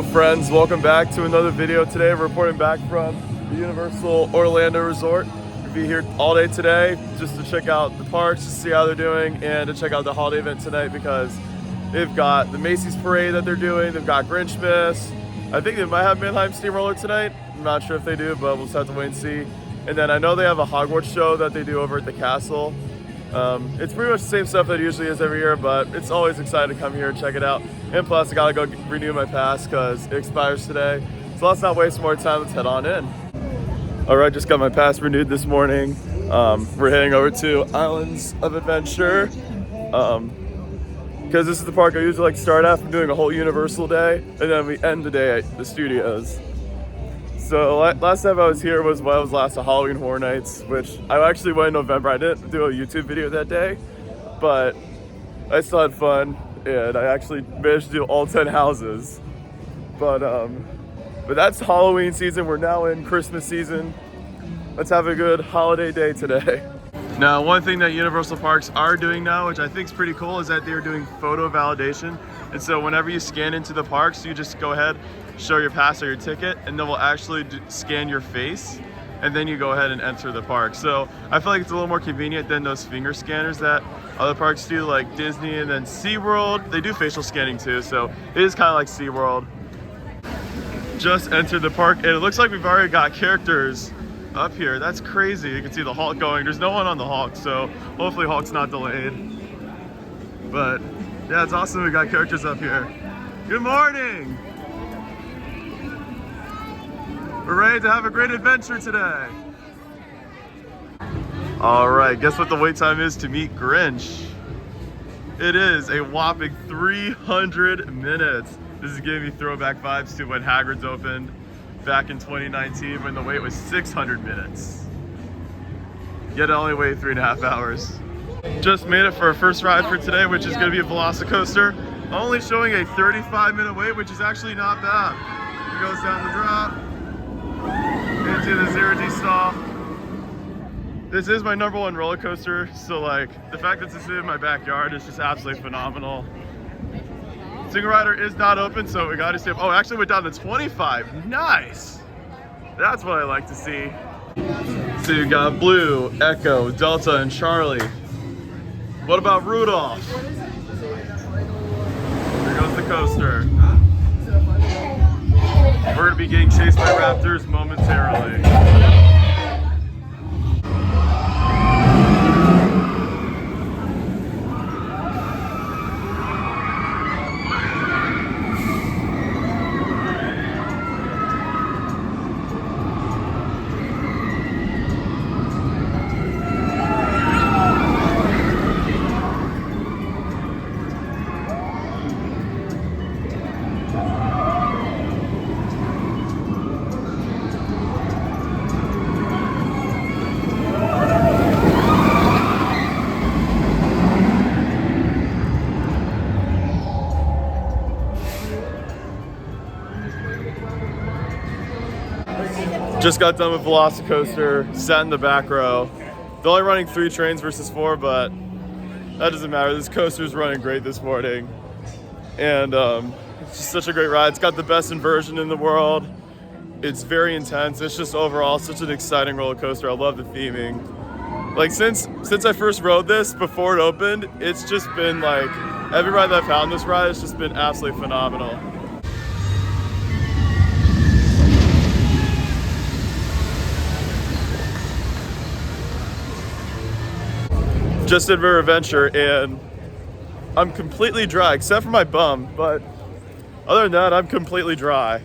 Hello friends, welcome back to another video. Today we're reporting back from the Universal Orlando Resort. We'll be here all day today just to check out the parks, to see how they're doing, and to check out the holiday event tonight because they've got the Macy's parade that they're doing, they've got Grinchmas. I think they might have Mannheim Steamroller tonight. I'm not sure if they do, but we'll just have to wait and see. And then I know they have a Hogwarts show that they do over at the castle. It's pretty much the same stuff that it usually is every year, but it's always exciting to come here and check it out. And plus, I gotta go renew my pass because it expires today. So let's not waste more time, let's head on in. All right, just got my pass renewed this morning. We're heading over to Islands of Adventure because this is the park I usually like to start at. I'm doing a whole Universal day, and then we end the day at the studios. So last time I was here was when I was last at Halloween Horror Nights, which I actually went in November. I didn't do a YouTube video that day, but I still had fun, and I actually managed to do all 10 houses. But that's Halloween season. We're now in Christmas season. Let's have a good holiday day today. Now, one thing that Universal Parks are doing now, which I think is pretty cool, is that they're doing photo validation. And so whenever you scan into the parks, you just go ahead, show your pass or your ticket, and then we'll actually scan your face, and then you go ahead and enter the park. So I feel like it's a little more convenient than those finger scanners that other parks do, like Disney and then SeaWorld. They do facial scanning too, so it is kind of like SeaWorld. Just entered the park, and it looks like we've already got characters up here. That's crazy. You can see the Hulk going. There's no one on the Hulk, so hopefully Hulk's not delayed. But yeah, it's awesome we got characters up here. Good morning! We're ready to have a great adventure today. All right, guess what the wait time is to meet Grinch? It is a whopping 300 minutes. This is giving me throwback vibes to when Hagrid's opened back in 2019 when the wait was 600 minutes. Yet I only waited 3.5 hours. Just made it for our first ride for today, which is gonna be a Velocicoaster. Only showing a 35-minute wait, which is actually not bad. It goes down the drop, into the zero-G stall. This is my #1 roller coaster, so like the fact that this is in my backyard is just absolutely phenomenal. Single rider is not open, so we got to stay up. Oh, actually went down to 25. Nice. That's what I like to see. So you got Blue, Echo, Delta, and Charlie. What about Rudolph? Here goes the coaster. We're gonna be getting chased by raptors momentarily. Just got done with Velocicoaster, sat in the back row. They're only running 3 trains versus 4, but that doesn't matter. This coaster's running great this morning. And it's just such a great ride. It's got the best inversion in the world. It's very intense. It's just overall such an exciting roller coaster. I love the theming. Like since I first rode this before it opened, it's just been like, every ride that I've had on this ride has just been absolutely phenomenal. Just did River Adventure and I'm completely dry except for my bum, but other than that, I'm completely dry.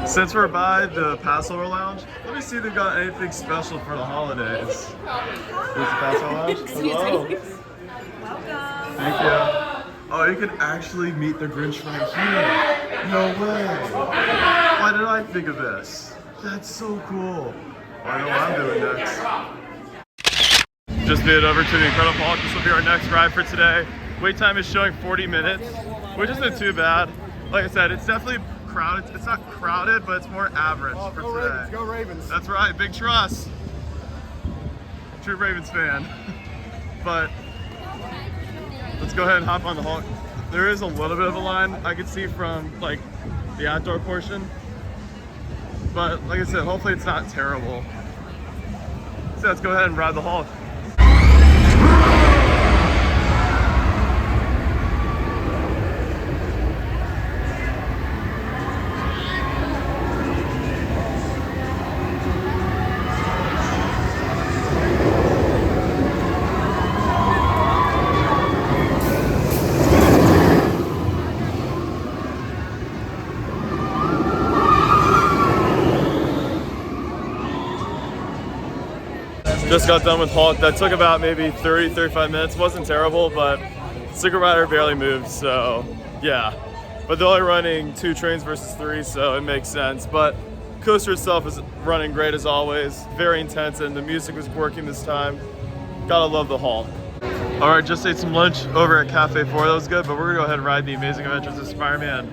Since we're by the Passover Lounge, let me see if they've got anything special for the holidays. Here's the Passover Lounge. Hello. Welcome. Thank you. Oh, you can actually meet the Grinch right here. No way. Why did I think of this? That's so cool. I know what I'm doing next. Just made it over to the Incredible Hulk. This will be our next ride for today. Wait time is showing 40 minutes, which isn't too bad. Like I said, it's definitely crowded. It's not crowded, but it's more average for today. Ravens, go Ravens. That's right, big trust. True Ravens fan. But let's go ahead and hop on the Hulk. There is a little bit of a line I could see from like the outdoor portion. But like I said, hopefully it's not terrible. So let's go ahead and ride the Hulk. Just got done with Hulk. That took about maybe 30-35 minutes. Wasn't terrible, but Single Rider barely moved, so yeah. But they're only running 2 trains versus 3, so it makes sense. But coaster itself is running great as always. Very intense, and the music was working this time. Gotta love the Hulk. All right, just ate some lunch over at Cafe 4. That was good, but we're gonna go ahead and ride the Amazing Adventures of Spider-Man.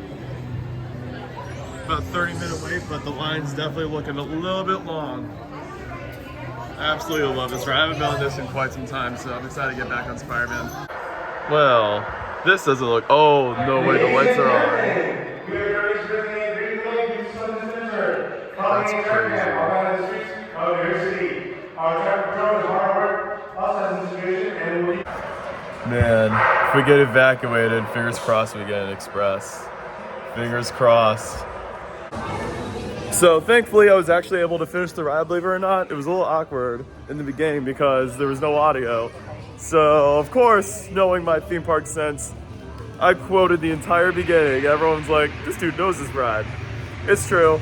About a 30-minute wait, but the line's definitely looking a little bit long. Absolutely love this ride. I haven't been on this in quite some time, so I'm excited to get back on Spider-Man. Well, this doesn't look. Oh, no way, the lights are on. That's crazy. Man, if we get evacuated, fingers crossed we get an express. Fingers crossed. So thankfully I was actually able to finish the ride, believe it or not. It was a little awkward in the beginning because there was no audio. So of course, knowing my theme park sense, I quoted the entire beginning. Everyone's like, this dude knows this ride. It's true.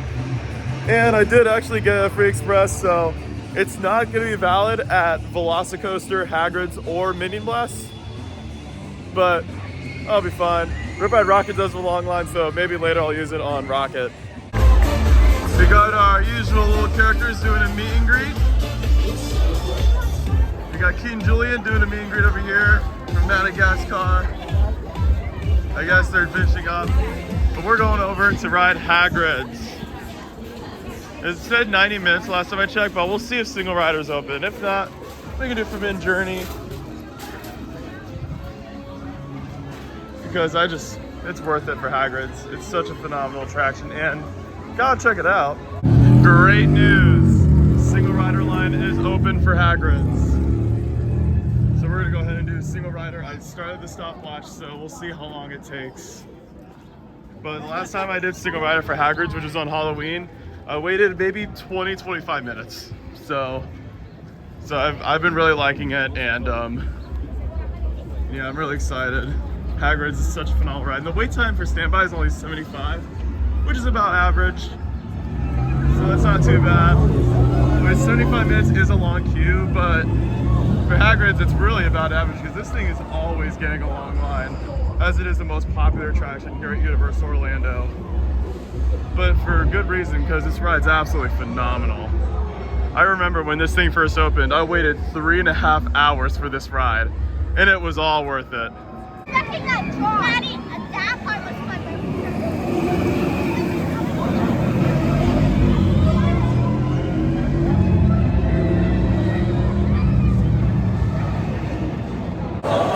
And I did actually get a free express, so it's not gonna be valid at Velocicoaster, Hagrid's, or Minion Blast. But I'll be fine. Riptide Rocket does a long line, so maybe later I'll use it on Rocket. We got our usual little characters doing a meet and greet. We got Keaton Julian doing a meet and greet over here from Madagascar. I guess they're finishing up. But we're going over to ride Hagrid's. It said 90 minutes last time I checked, but we'll see if Single Rider's open. If not, we can do from in Journey. Because it's worth it for Hagrid's. It's such a phenomenal attraction, and gotta check it out. Great news! Single Rider line is open for Hagrid's. So we're gonna go ahead and do Single Rider. I started the stopwatch, so we'll see how long it takes. But the last time I did Single Rider for Hagrid's, which was on Halloween, I waited maybe 20-25 minutes. So I've been really liking it, and yeah, I'm really excited. Hagrid's is such a phenomenal ride. And the wait time for standby is only 75, which is about average. So that's not too bad. I mean, 75 minutes is a long queue, but for Hagrid's, it's really about average because this thing is always getting a long line, as it is the most popular attraction here at Universal Orlando. But for good reason, because this ride's absolutely phenomenal. I remember when this thing first opened, I waited 3.5 hours for this ride, and it was all worth it. That part was my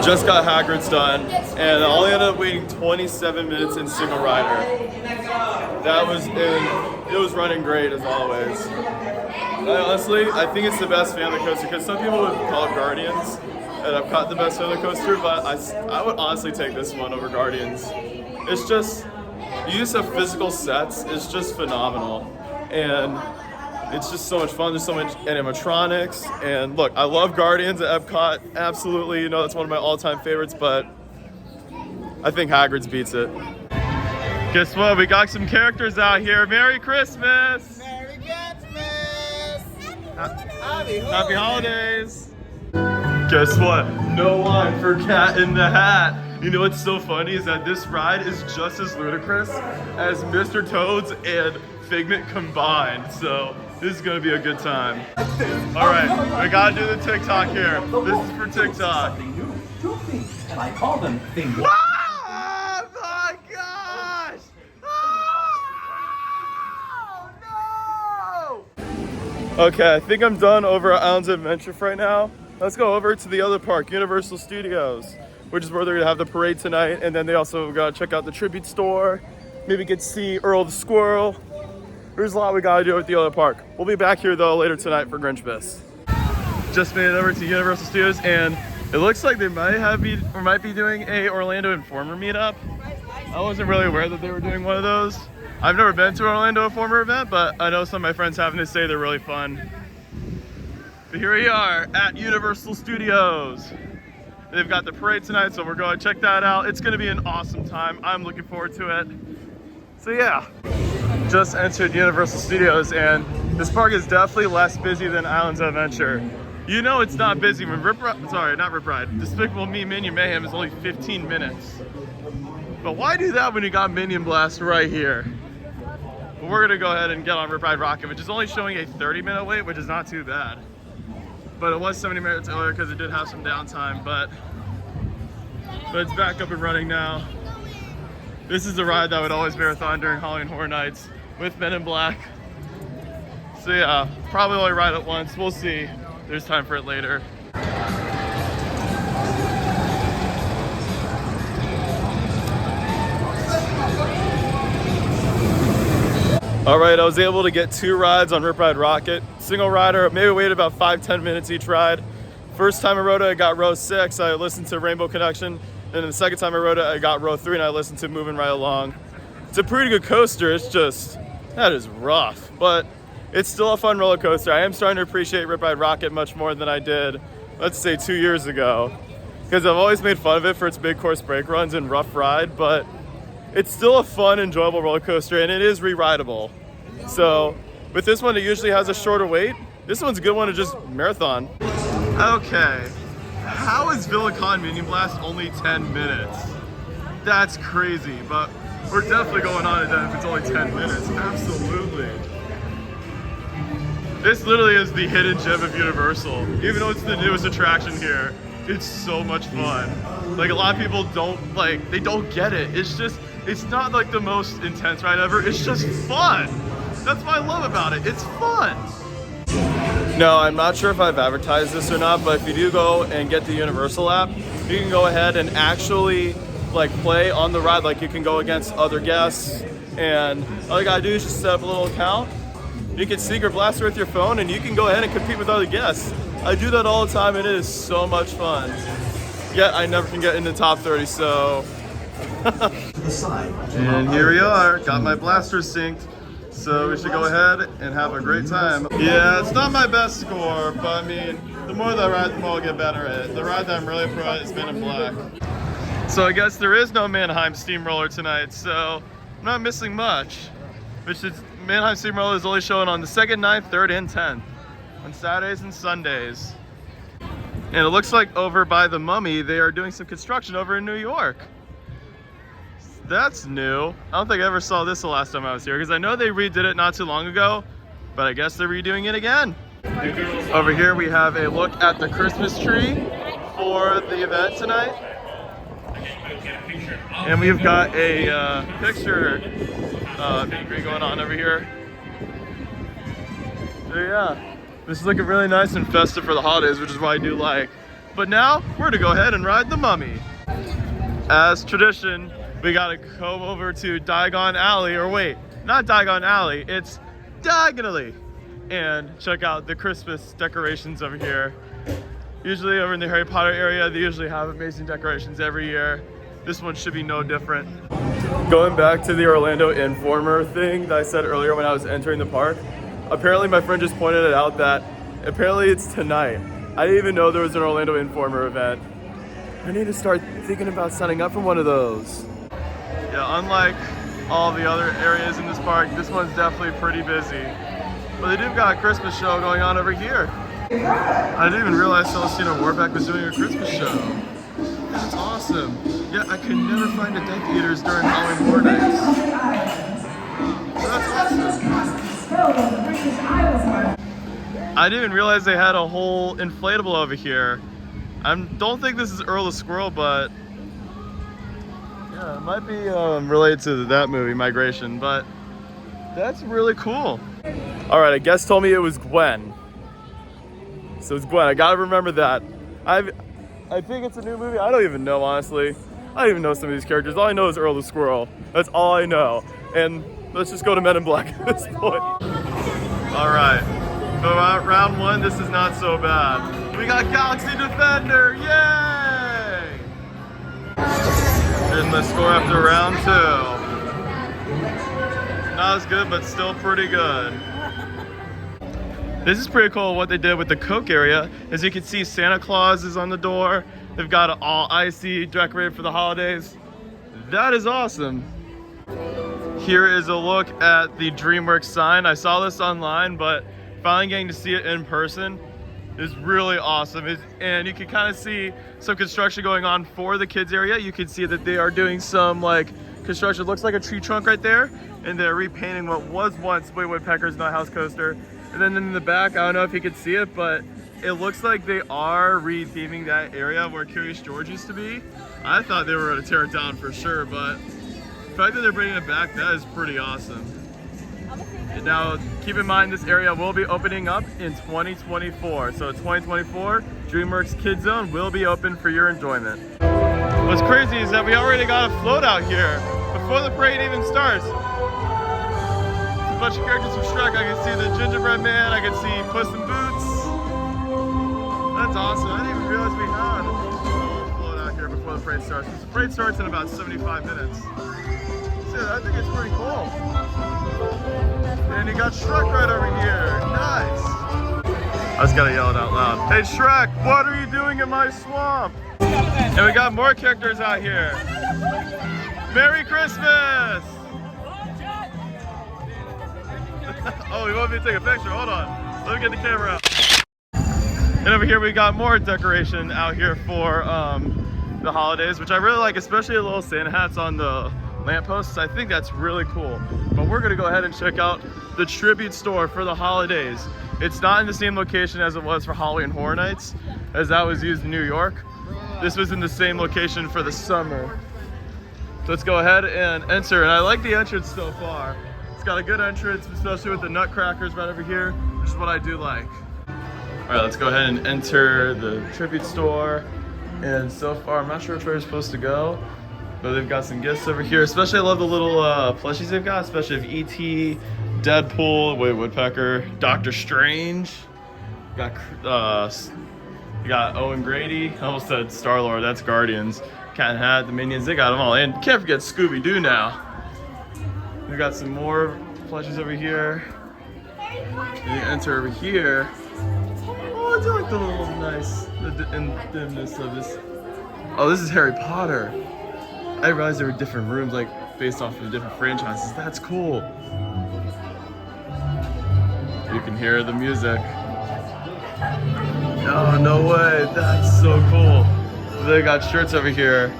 Just got Hagrid's done, and I only ended up waiting 27 minutes in Single Rider. It was running great as always. Honestly, I think it's the best family coaster because some people would call it Guardians, and Epcot the best family coaster, but I would honestly take this one over Guardians. It's just, use of physical sets is just phenomenal, and it's just so much fun. There's so much animatronics, and look, I love Guardians at Epcot, absolutely, you know, that's one of my all-time favorites, but I think Hagrid's beats it. Guess what, we got some characters out here. Merry Christmas! Merry Christmas! Happy holidays! Guess what? No line for Cat in the Hat. You know what's so funny is that this ride is just as ludicrous as Mr. Toad's and Figment combined. So this is gonna be a good time. All right, we gotta do the TikTok here. This is for TikTok. Two things, and I call them things. Oh my gosh! Oh no! Okay, I think I'm done over at Islands of Adventure right now. Let's go over to the other park, Universal Studios, which is where they're gonna have the parade tonight, and then they also gotta check out the tribute store maybe get to see Earl the Squirrel. There's a lot we gotta do at the other park. We'll be back here though later tonight for Grinchmas. Just made it over to Universal Studios, and it looks like they might be doing a Orlando Informer meetup. I wasn't really aware that they were doing one of those. I've never been to an Orlando Informer event, but I know some of my friends have, and they say they're really fun. But here we are at Universal Studios. They've got the parade tonight, so we're going to check that out. It's gonna be an awesome time. I'm looking forward to it. So yeah, just entered Universal Studios, and this park is definitely less busy than Islands of Adventure. You know it's not busy when Despicable Me Minion Mayhem is only 15 minutes. But why do that when you got Minion Blast right here? But we're gonna go ahead and get on Rip Ride Rockit, which is only showing a 30-minute wait, which is not too bad. But it was 70 minutes earlier because it did have some downtime, but it's back up and running now. This is the ride that would always marathon during Halloween Horror Nights with Men in Black. So yeah, probably only ride it once. We'll see. There's time for it later. All right, I was able to get 2 rides on Rip Ride Rockit. Single rider, maybe waited about 5-10 minutes each ride. First time I rode it, I got row 6. I listened to Rainbow Connection. And then the second time I rode it, I got row 3 and I listened to Moving Right Along. It's a pretty good coaster. It's just, that is rough, but it's still a fun roller coaster. I am starting to appreciate Rip Ride Rockit much more than I did, let's say 2 years ago. Because I've always made fun of it for its big course brake runs and rough ride, but it's still a fun, enjoyable roller coaster, and it is re-rideable. So with this one, it usually has a shorter wait. This one's a good one to just marathon. Okay, how is VillaCon Minion Blast only 10 minutes? That's crazy, but we're definitely going on it then if it's only 10 minutes, absolutely. This literally is the hidden gem of Universal. Even though it's the newest attraction here, it's so much fun. Like, a lot of people they don't get it. It's not like the most intense ride ever, it's just fun. That's what I love about it, it's fun. No, I'm not sure if I've advertised this or not, but if you do go and get the Universal app, you can go ahead and actually play on the ride. Like, you can go against other guests, and all you gotta do is just set up a little account. You can Secret Blaster with your phone, and you can go ahead and compete with other guests. I do that all the time, and it is so much fun. Yet I never can get in the top 30, so. And here we are, got my blaster synced. So we should go ahead and have a great time. Yeah, it's not my best score, but I mean, the more that I ride, the more I'll get better at it. The ride that I'm really pro at is Men in Black. So I guess there is no Mannheim Steamroller tonight, so I'm not missing much. Mannheim Steamroller is only showing on the 2nd, 9th, 3rd, and 10th on Saturdays and Sundays. And it looks like over by the Mummy, they are doing some construction over in New York. That's new. I don't think I ever saw this the last time I was here, because I know they redid it not too long ago, but I guess they're redoing it again. Over here we have a look at the Christmas tree for the event tonight. And we've got a picture meet and greet going on over here. So yeah, this is looking really nice and festive for the holidays, which is what I do like. But now we're gonna go ahead and ride the Mummy. As tradition, we gotta go over to Diagon Alley, or wait, not Diagon Alley, it's Diagonally, and check out the Christmas decorations over here. Usually over in the Harry Potter area, they usually have amazing decorations every year. This one should be no different. Going back to the Orlando Informer thing that I said earlier when I was entering the park, apparently my friend just pointed it out that apparently it's tonight. I didn't even know there was an Orlando Informer event. I need to start thinking about signing up for one of those. Yeah, unlike all the other areas in this park, this one's definitely pretty busy. But they do got a Christmas show going on over here. I didn't even realize Celestina Warbeck was doing a Christmas show. That's awesome. Yeah, I could never find a Death Eaters during Halloween Horror Nights. So that's awesome. I didn't even realize they had a whole inflatable over here. I don't think this is Earl the Squirrel, but yeah, it might be related to that movie, Migration, but that's really cool. All right, a guest told me it was Gwen. So it's Gwen, I gotta remember that. I think it's a new movie, I don't even know, honestly. I don't even know some of these characters. All I know is Earl the Squirrel. That's all I know. And let's just go to Men in Black at this point. All right, so round one, this is not so bad. We got Galaxy Defender, yay! And the score after round two. Not as good, but still pretty good. This is pretty cool what they did with the Coke area. As you can see, Santa Claus is on the door. They've got it all icy, decorated for the holidays. That is awesome. Here is a look at the DreamWorks sign. I saw this online, but finally getting to see it in person is really awesome. And you can kind of see some construction going on for the kids area. You can see that they are doing some like construction. It looks like a tree trunk right there. And they're repainting what was once Woody Woodpecker's Nut House Coaster. And then in the back, I don't know if you can see it, but it looks like they are re-theming that area where Curious George used to be. I thought they were gonna tear it down for sure, but the fact that they're bringing it back, that is pretty awesome. And now, keep in mind this area will be opening up in 2024. So 2024, DreamWorks Kid Zone will be open for your enjoyment. What's crazy is that we already got a float out here before the parade even starts. A bunch of characters from Shrek. I can see the Gingerbread Man, I can see Puss in Boots. That's awesome. I didn't even realize we had a little float out here before the parade starts. The parade starts in about 75 minutes. So I think it's pretty cool. And you got Shrek right over here. Nice. I just gotta yell it out loud. Hey Shrek, what are you doing in my swamp? And we got more characters out here. Merry Christmas! Oh, you want me to take a picture? Hold on. Let me get the camera out. And over here we got more decoration out here for the holidays, which I really like, especially the little Santa hats on the lampposts. I think that's really cool. But we're gonna go ahead and check out the tribute store for the holidays. It's not in the same location as it was for Halloween Horror Nights, as that was used in New York. This was in the same location for the summer. So let's go ahead and enter. And I like the entrance so far. It's got a good entrance, especially with the nutcrackers right over here, which is what I do like. All right, let's go ahead and enter the tribute store. And so far, I'm not sure which way we're supposed to go, but they've got some gifts over here. Especially, I love the little plushies they've got, especially of E.T., Deadpool, Woody Woodpecker, Doctor Strange. You got Owen Grady. I almost said Star-Lord, that's Guardians. Cat and Hat, the Minions, they got them all. And can't forget Scooby-Doo now. We've got some more plushies over here. And you enter over here. Oh, I do like the little nice, the dimness of this. Oh, this is Harry Potter. I didn't realize there were different rooms, like based off of different franchises. That's cool. You can hear the music. Oh, no way. That's so cool. They got shirts over here.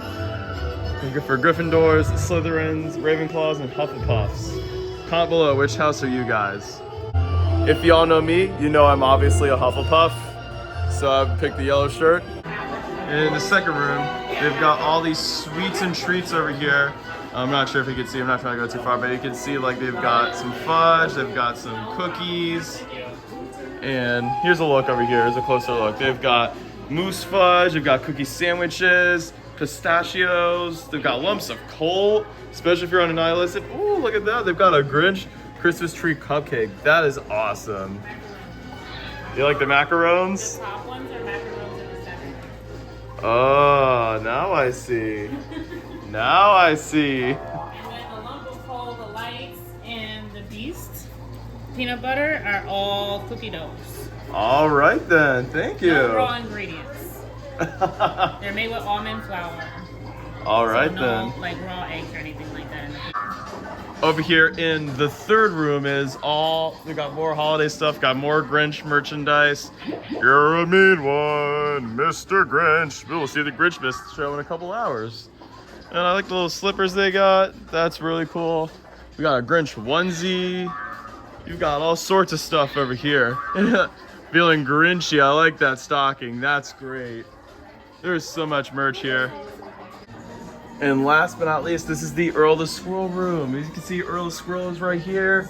For Gryffindors, Slytherins, Ravenclaws, and Hufflepuffs. Comment below, which house are you guys? If y'all know me, you know I'm obviously a Hufflepuff. So I've picked the yellow shirt. And in the second room, they've got all these sweets and treats over here. I'm not sure if you can see, I'm not trying to go too far, but you can see like they've got some fudge, they've got some cookies. And here's a look over here, here's a closer look. They've got mousse fudge, they've got cookie sandwiches, pistachios, they've got lumps of coal, especially if you're on an island. Ooh, look at that, they've got a Grinch Christmas tree cupcake. That is awesome. You like the macarons? The top ones are macarons in the center. Oh, now I see. Now I see. And then the lump of coal, the lights, and the beast peanut butter are all cookie doughs. All right then, thank you. No raw ingredients. They're made with almond flour. All right so then. no like raw eggs or anything like that. Over here in the third room is all, we got more holiday stuff, got more Grinch merchandise. You're a mean one, Mr. Grinch. We'll see the Grinch Mist show in a couple hours. And I like the little slippers they got. That's really cool. We got a Grinch onesie. You've got all sorts of stuff over here. Feeling Grinchy, I like that stocking. That's great. There's so much merch here. And last but not least, this is the Earl the Squirrel room. As you can see, Earl the Squirrel is right here.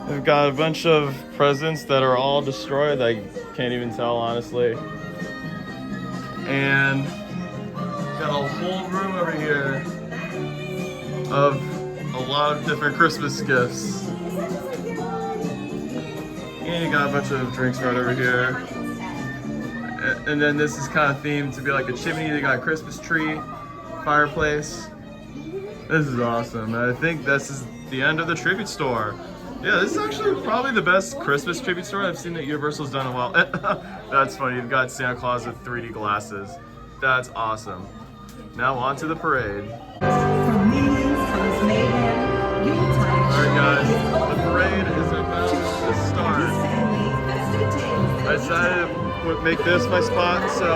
We've got a bunch of presents that are all destroyed. I can't even tell, honestly. And got a whole room over here of a lot of different Christmas gifts. And you got a bunch of drinks right over here. And then this is kind of themed to be like a chimney. They got a Christmas tree, fireplace. This is awesome. I think this is the end of the tribute store. Yeah, this is actually probably the best Christmas tribute store I've seen that Universal's done in a while. That's funny. You've got Santa Claus with 3D glasses. That's awesome. Now on to the parade. Alright guys, the parade is about to start. I decided to make this my spot so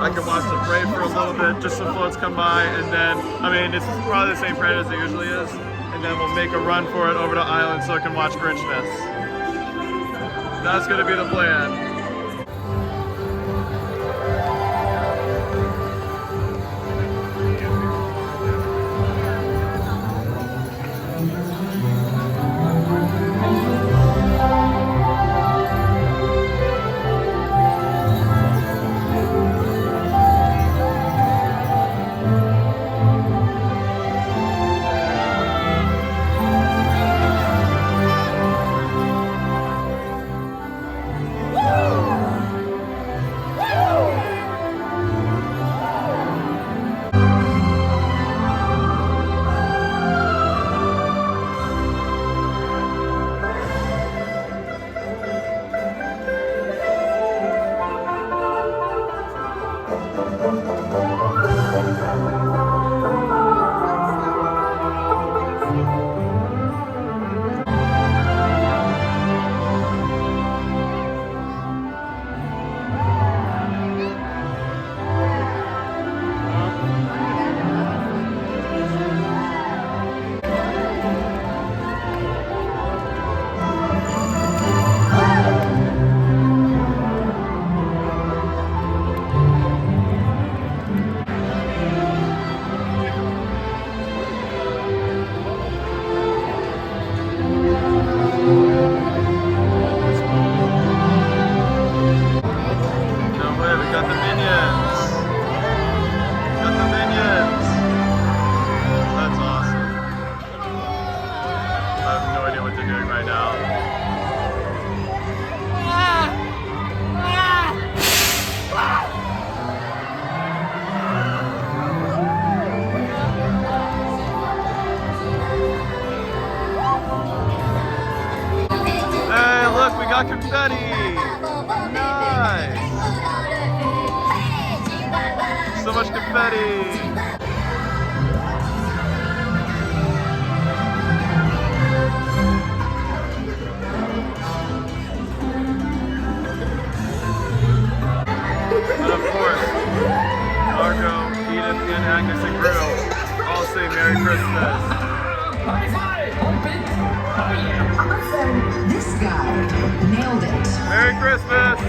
I can watch the parade for a little bit, just some floats come by, and then, I mean, it's probably the same parade as it usually is, and then we'll make a run for it over to Island so I can watch Grinchmas. That's gonna be the plan. Confetti! Nice! So much confetti! And of course, Margot, Edith, and Agnes and Grill all say Merry Christmas. Awesome. This guy nailed it. Merry Christmas!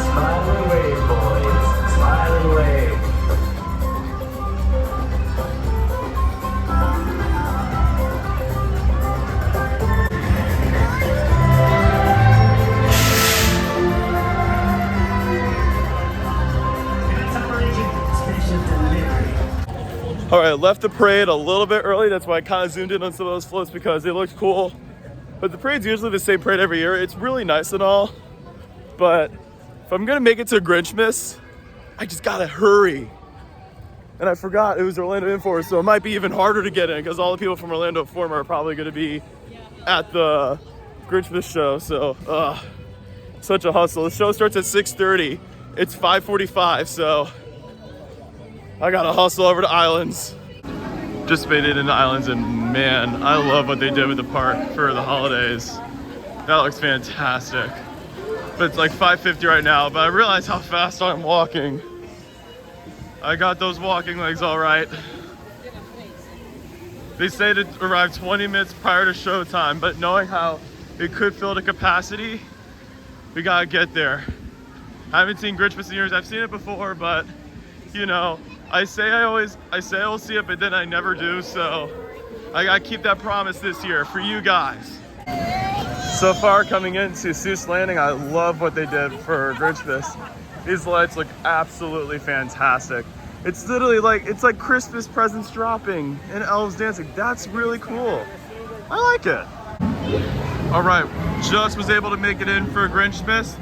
Smile and wave, boys. Smile and wave. All right, I left the parade a little bit early. That's why I kind of zoomed in on some of those floats because they looked cool. But the parade's usually the same parade every year. It's really nice and all, but if I'm gonna make it to Grinchmas, I just gotta hurry. And I forgot it was Orlando Inform, so it might be even harder to get in because all the people from Orlando Inform are probably gonna be at the Grinchmas show. So, such a hustle. The show starts at 6:30. It's 5:45, so I gotta hustle over to Islands. Just made it into Islands, and man, I love what they did with the park for the holidays. That looks fantastic. But it's like 5:50 right now, but I realize how fast I'm walking. I got those walking legs all right. They say to arrive 20 minutes prior to showtime, but knowing how it could fill to capacity, we gotta get there. I haven't seen Grinchmas in years. I've seen it before, but you know, I say I will see it, but then I never do. So I gotta keep that promise this year for you guys. So far coming into Seuss Landing, I love what they did for Grinchmas. These lights look absolutely fantastic. It's literally like, it's like Christmas presents dropping and elves dancing. That's really cool. I like it. All right, just was able to make it in for Grinchmas.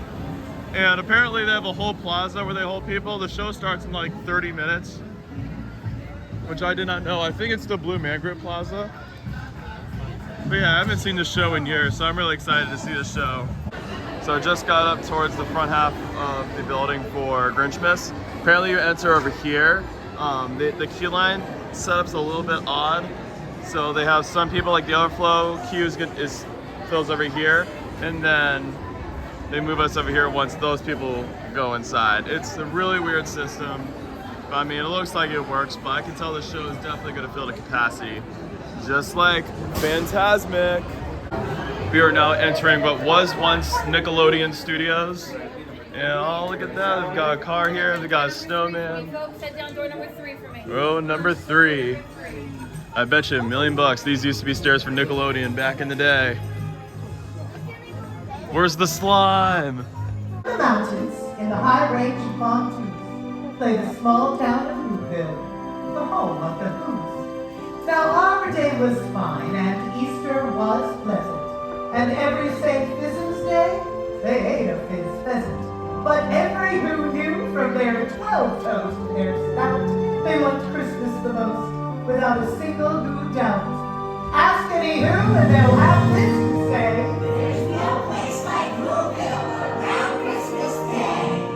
And apparently they have a whole plaza where they hold people. The show starts in like 30 minutes, which I did not know. I think it's the Blue Man Group Plaza. But yeah, I haven't seen the show in years, so I'm really excited to see the show. So I just got up towards the front half of the building for Grinchmas. Apparently you enter over here. The queue line setup's a little bit odd. So they have some people, like the overflow queue fills over here, and then they move us over here once those people go inside. It's a really weird system. I mean, it looks like it works, but I can tell the show is definitely gonna fill to capacity. Just like Fantasmic. We are now entering what was once Nickelodeon Studios. And oh, look at that, they've got a car here, they've got a snowman. Head down door number 3 for me. Row number 3. I bet you $1 million these used to be stairs for Nickelodeon back in the day. Where's the slime? The mountains, in the high range of Montoos, lay the small town of Whoville, the home of the Whos. Now Arbor Day was fine, and Easter was pleasant, and every St. Fizz's Day, they ate a fizz pheasant. But every Who knew from their 12 toes to their snout, they loved Christmas the most, without a single Who doubt. Ask any Who, and they'll have this to say. There's no place like Whoville around Christmas Day.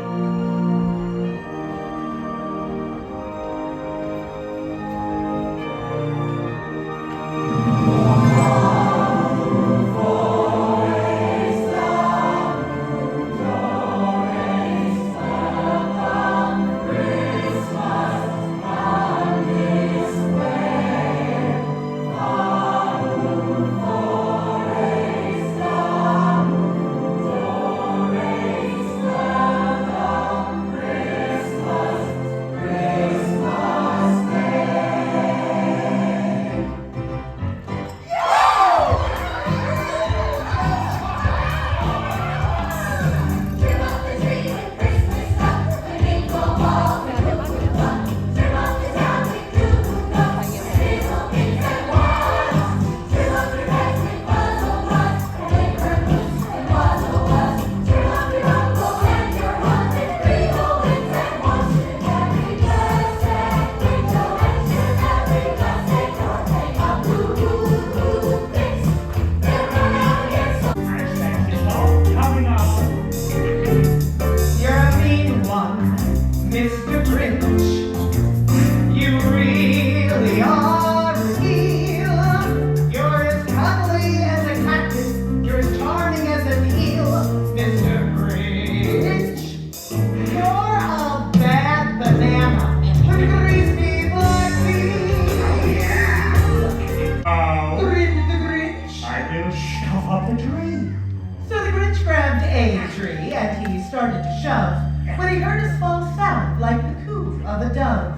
Started to shove when he heard a small sound like the coo of a dove.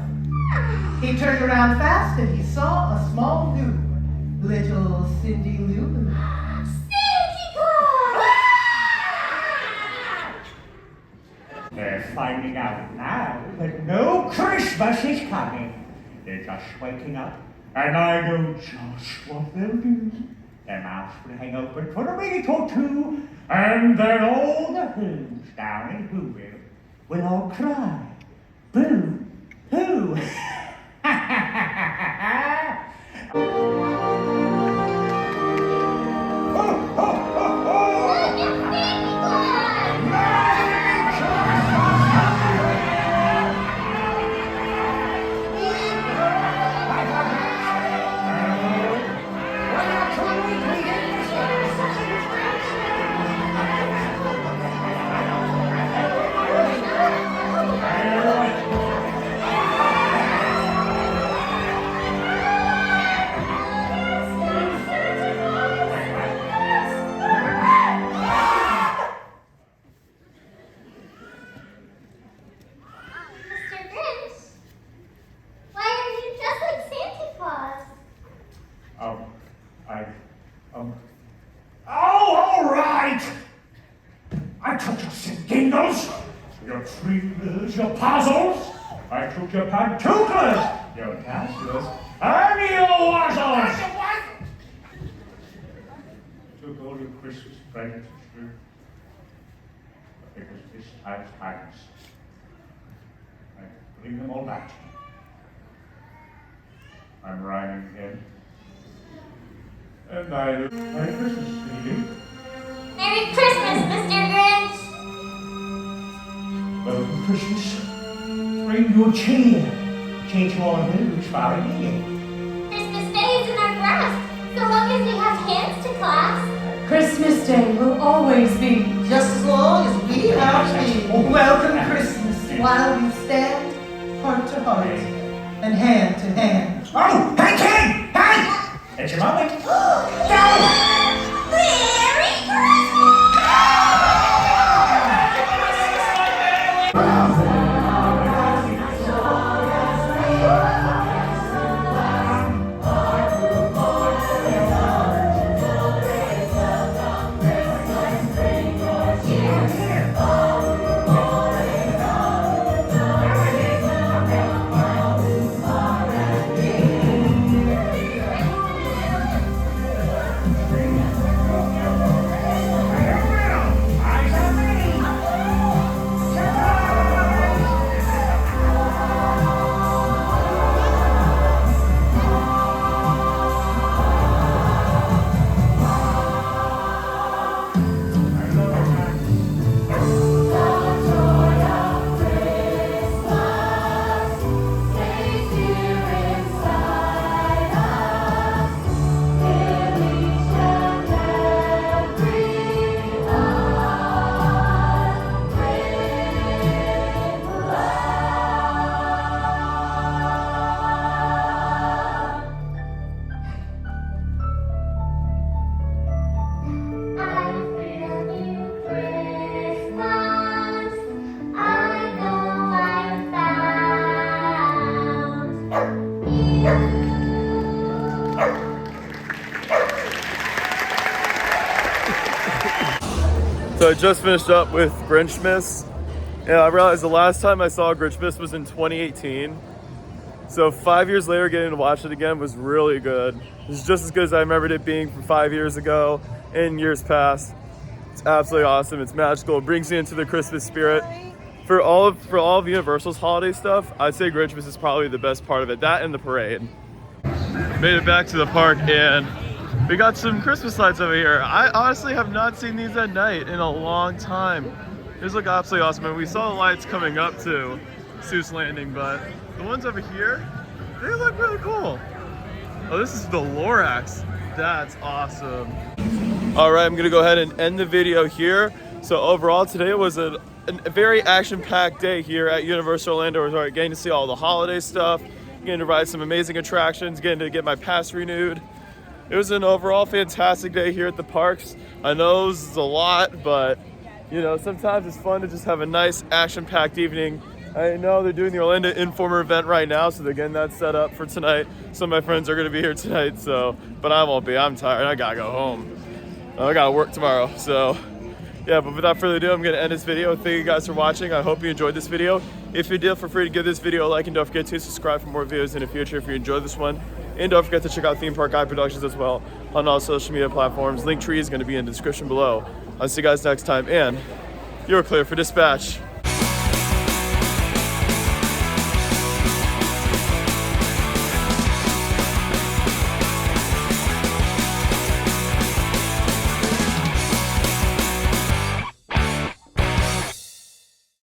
He turned around fast and he saw a small Who, little Cindy Lou. Santa Claus! They're finding out now that no Christmas is coming. They're just waking up, and I know just what they'll do. Their mouths will hang open for a minute or two, and then all the Whos down in Whoville will all cry, boo, hoo. Oh, all right! I took your singingles, your dreamers, your puzzles. I took your pantookas, your castles, and your wazzles. Took all your Christmas presents too. Because this time's kindness, I bring them all back to you. I'm rhyming again. And Merry Christmas, Sneedy. Merry Christmas, Mr. Grinch! Welcome Christmas. Bring your cheer. Change all news far and near. Christmas Day is in our grasp, so long as we have hands to clasp. Christmas Day will always be. Just as long as we have been. Welcome Christmas while we stand heart to heart and hand to hand. Oh, hey kid! Hey! It's your moment. No! Merry So I just finished up with Grinchmas, and I realized the last time I saw Grinchmas was in 2018. So 5 years later, getting to watch it again was really good. It's just as good as I remembered it being from 5 years ago and years past. It's absolutely awesome. It's magical. It brings you into the Christmas spirit. For all of Universal's holiday stuff, I'd say Grinchmas is probably the best part of it. That and the parade. Made it back to the park, and we got some Christmas lights over here. I honestly have not seen these at night in a long time. These look absolutely awesome. And we saw the lights coming up to Seuss Landing, but the ones over here, they look really cool. Oh, this is the Lorax. That's awesome. All right, I'm gonna go ahead and end the video here. So overall, today was a very action-packed day here at Universal Orlando Resort. Getting to see all the holiday stuff, getting to ride some amazing attractions, getting to get my pass renewed. It was an overall fantastic day here at the parks. I know this is a lot, but you know, sometimes it's fun to just have a nice action-packed evening. I know they're doing the Orlando Informer event right now, so they're getting that set up for tonight. Some of my friends are gonna be here tonight, but I won't be. I'm tired, I gotta go home. I gotta work tomorrow, so yeah, but without further ado, I'm gonna end this video. Thank you guys for watching. I hope you enjoyed this video. If you did, feel free to give this video a like, and don't forget to subscribe for more videos in the future if you enjoyed this one. And don't forget to check out Theme Park Guy Productions as well on all social media platforms. Linktree is gonna be in the description below. I'll see you guys next time, and you're clear for dispatch.